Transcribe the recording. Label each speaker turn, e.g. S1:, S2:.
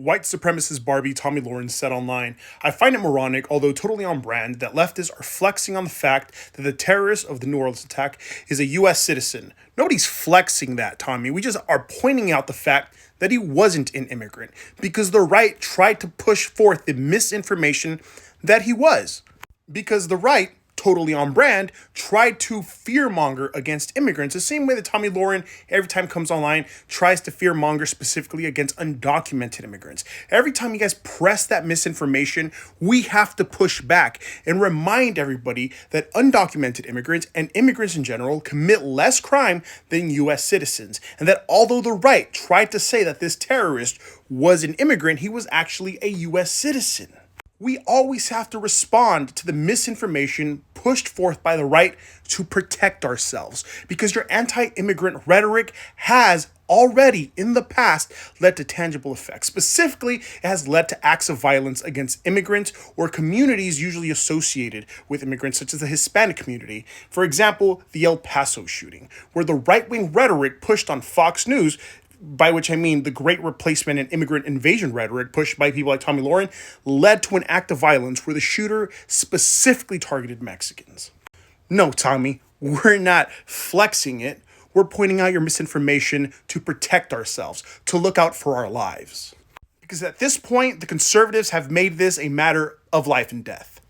S1: White supremacist Barbie Tomi Lahren said online, "I find it moronic, although totally on brand, that leftists are flexing on the fact that the terrorist of the New Orleans attack is a US citizen. Nobody's flexing that, Tommy. We just are pointing out the fact that he wasn't an immigrant, because the right tried to push forth the misinformation that he was. Because the right, totally on brand, tried to fearmonger against immigrants, the same way that Tomi Lahren, every time comes online, tries to fearmonger specifically against undocumented immigrants. Every time you guys press that misinformation, we have to push back and remind everybody that undocumented immigrants and immigrants in general commit less crime than US citizens, and that although the right tried to say that this terrorist was an immigrant, he was actually a US citizen. We always have to respond to the misinformation pushed forth by the right to protect ourselves, because your anti-immigrant rhetoric has already in the past led to tangible effects. Specifically, it has led to acts of violence against immigrants or communities usually associated with immigrants, such as the Hispanic community. For example, the El Paso shooting, where the right-wing rhetoric pushed on Fox News, by which I mean the great replacement and immigrant invasion rhetoric pushed by people like Tomi Lahren, led to an act of violence where the shooter specifically targeted Mexicans. No, Tommy, we're not flexing it. We're pointing out your misinformation to protect ourselves, to look out for our lives. Because at this point, the conservatives have made this a matter of life and death.